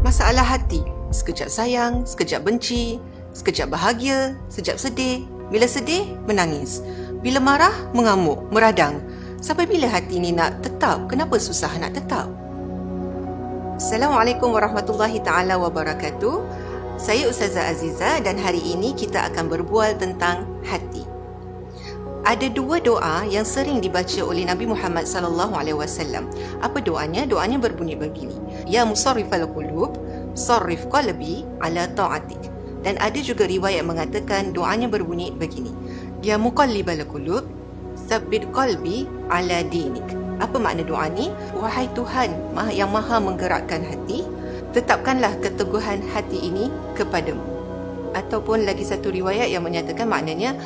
Masalah hati, sekejap sayang, sekejap benci, sekejap bahagia, sekejap sedih. Bila sedih, menangis. Bila marah, mengamuk, meradang. Sampai bila hati ni nak tetap? Kenapa susah nak tetap? Assalamualaikum warahmatullahi ta'ala wabarakatuh. Saya Ustazah Aziza dan hari ini kita akan berbual tentang hati. Ada dua doa yang sering dibaca oleh Nabi Muhammad SAW. Apa doanya? Doanya berbunyi begini. Ya musarrifal qulub, sarrif qalbi ala ta'atik. Dan ada juga riwayat mengatakan doanya berbunyi begini. Ya muqallibal qulub, tsabbit qalbi ala dinik. Apa makna doa ni? Wahai Tuhan yang maha menggerakkan hati, tetapkanlah keteguhan hati ini kepadamu. Ataupun lagi satu riwayat yang menyatakan maknanya,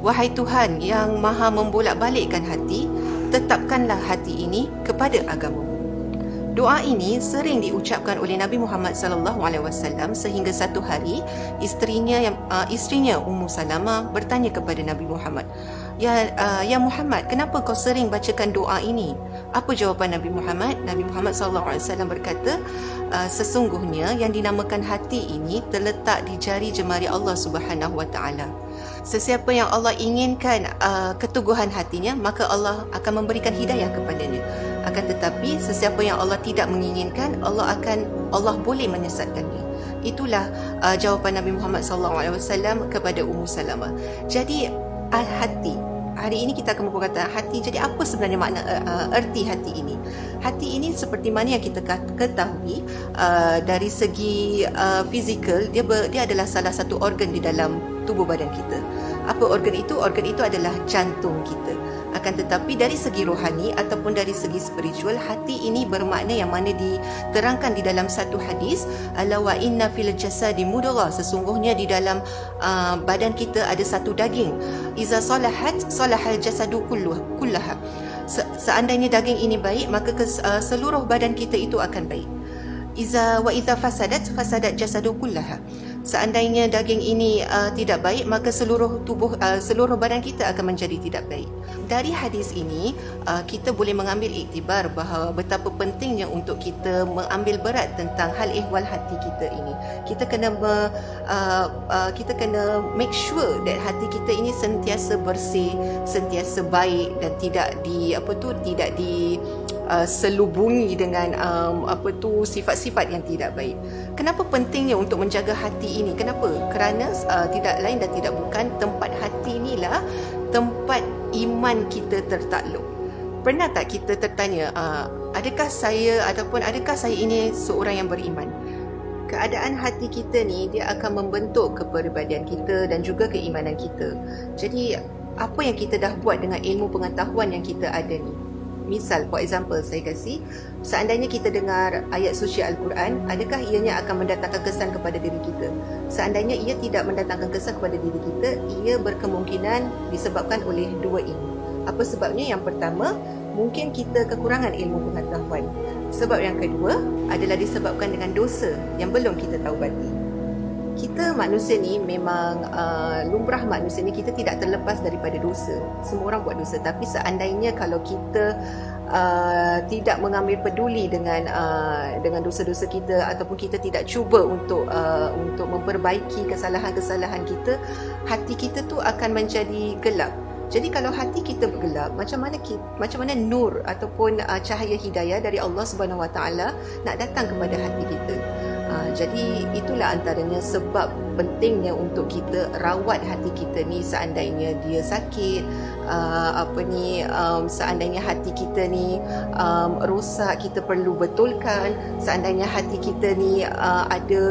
wahai Tuhan yang maha membolak-balikkan hati, tetapkanlah hati ini kepada agamamu. Doa ini sering diucapkan oleh Nabi Muhammad SAW sehingga satu hari isterinya Ummu Salamah bertanya kepada Nabi Muhammad, Ya Muhammad, kenapa kau sering bacakan doa ini? Apa jawapan Nabi Muhammad? Nabi Muhammad SAW berkata, sesungguhnya yang dinamakan hati ini terletak di jari jemari Allah Subhanahu Wa Taala. Sesiapa yang Allah inginkan keteguhan hatinya, maka Allah akan memberikan hidayah kepadanya. Akan tetapi sesiapa yang Allah tidak menginginkan, Allah boleh menyesatkannya. Itulah jawapan Nabi Muhammad SAW kepada Ummu Salamah. Jadi hati, hari ini kita akan berkata hati. Jadi apa sebenarnya makna erti hati ini? Hati ini seperti mana yang kita ketahui dari segi fizikal, dia adalah salah satu organ di dalam tubuh badan kita. Apa organ itu? Organ itu adalah jantung kita. Akan tetapi dari segi rohani ataupun dari segi spiritual, hati ini bermakna yang mana diterangkan di dalam satu hadis, ala wa inna fil jasadi mudghah, sesungguhnya di dalam badan kita ada satu daging. Iza salahat salahal jasadu kullaha. Seandainya daging ini baik, maka seluruh badan kita itu akan baik. Iza fasadat jasadu kullaha. Seandainya daging ini tidak baik, maka seluruh badan kita akan menjadi tidak baik. Dari hadis ini kita boleh mengambil iktibar bahawa betapa pentingnya untuk kita mengambil berat tentang hal ehwal hati kita ini. Kita kena make sure that hati kita ini sentiasa bersih, sentiasa baik dan tidak selubungi dengan sifat-sifat yang tidak baik. Kenapa pentingnya untuk menjaga hati ini? Kenapa? Kerana tidak lain dan tidak bukan, tempat hati inilah tempat iman kita tertakluk. Pernah tak kita tertanya, adakah saya ini seorang yang beriman? Keadaan hati kita ni dia akan membentuk kepribadian kita dan juga keimanan kita. Jadi apa yang kita dah buat dengan ilmu pengetahuan yang kita ada ni? Misal, for example, saya kasih, seandainya kita dengar ayat suci Al-Quran, adakah ianya akan mendatangkan kesan kepada diri kita? Seandainya ia tidak mendatangkan kesan kepada diri kita, ia berkemungkinan disebabkan oleh dua ilmu. Apa sebabnya? Yang pertama, mungkin kita kekurangan ilmu pengetahuan. Sebab yang kedua adalah disebabkan dengan dosa yang belum kita taubati. Kita manusia ni memang lumrah manusia ni, kita tidak terlepas daripada dosa. Semua orang buat dosa. Tapi seandainya kalau kita tidak mengambil peduli dengan dosa-dosa kita, ataupun kita tidak cuba untuk memperbaiki kesalahan-kesalahan kita, hati kita tu akan menjadi gelap. Jadi kalau hati kita bergelap, macam mana nur ataupun cahaya hidayah dari Allah Subhanahu Wa Taala nak datang kepada hati kita? Jadi itulah antaranya sebab pentingnya untuk kita rawat hati kita ni. Seandainya dia sakit, seandainya hati kita ni rosak, kita perlu betulkan. Seandainya hati kita ni ada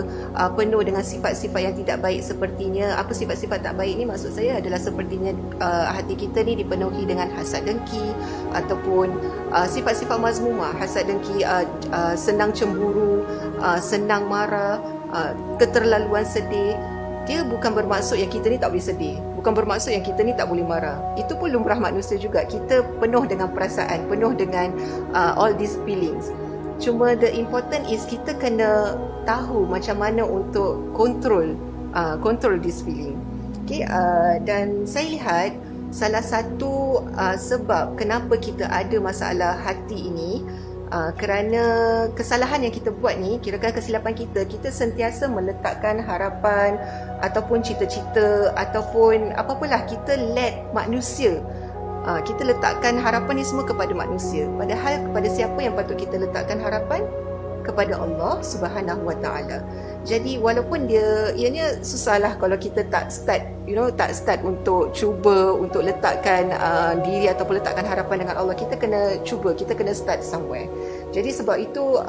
penuh dengan sifat-sifat yang tidak baik, sepertinya apa sifat-sifat tak baik ni maksud saya adalah sepertinya hati kita ni dipenuhi dengan hasad dengki, ataupun sifat-sifat mazmumah, hasad dengki, senang cemburu, senang marah, keterlaluan sedih. Dia bukan bermaksud yang kita ni tak boleh sedih, bukan bermaksud yang kita ni tak boleh marah. Itu pun lumrah manusia juga. Kita penuh dengan perasaan, penuh dengan all these feelings. Cuma the important is kita kena tahu macam mana untuk control this feeling. Okay, dan saya lihat salah satu sebab kenapa kita ada masalah hati ini Kerana kesalahan yang kita buat ni, kirakan kesilapan kita, kita sentiasa meletakkan harapan ataupun cita-cita ataupun apapalah, kita let manusia, kita letakkan harapan ni semua kepada manusia. Padahal kepada siapa yang patut kita letakkan harapan? Kepada Allah Subhanahu Wa Taala. Jadi walaupun ianya susahlah kalau kita tak start untuk cuba untuk letakkan diri ataupun letakkan harapan dengan Allah. Kita kena cuba, kita kena start somewhere. Jadi sebab itu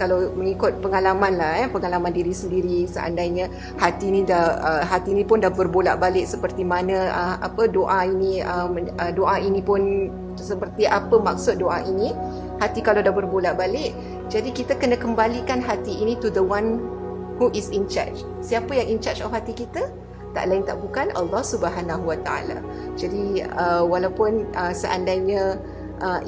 kalau mengikut pengalaman pengalaman diri sendiri, seandainya hati ni pun dah berbolak-balik seperti mana doa ini pun seperti apa maksud doa ini. Hati kalau dah berbolak-balik, jadi kita kena kembalikan hati ini to the one who is in charge. Siapa yang in charge of hati kita? Tak lain tak bukan Allah Subhanahu Wa Taala. Jadi walaupun seandainya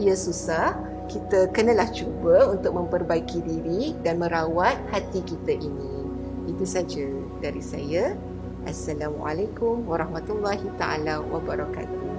ia susah, kita kenalah cuba untuk memperbaiki diri dan merawat hati kita ini. Itu saja dari saya. Assalamualaikum warahmatullahi taala wabarakatuh.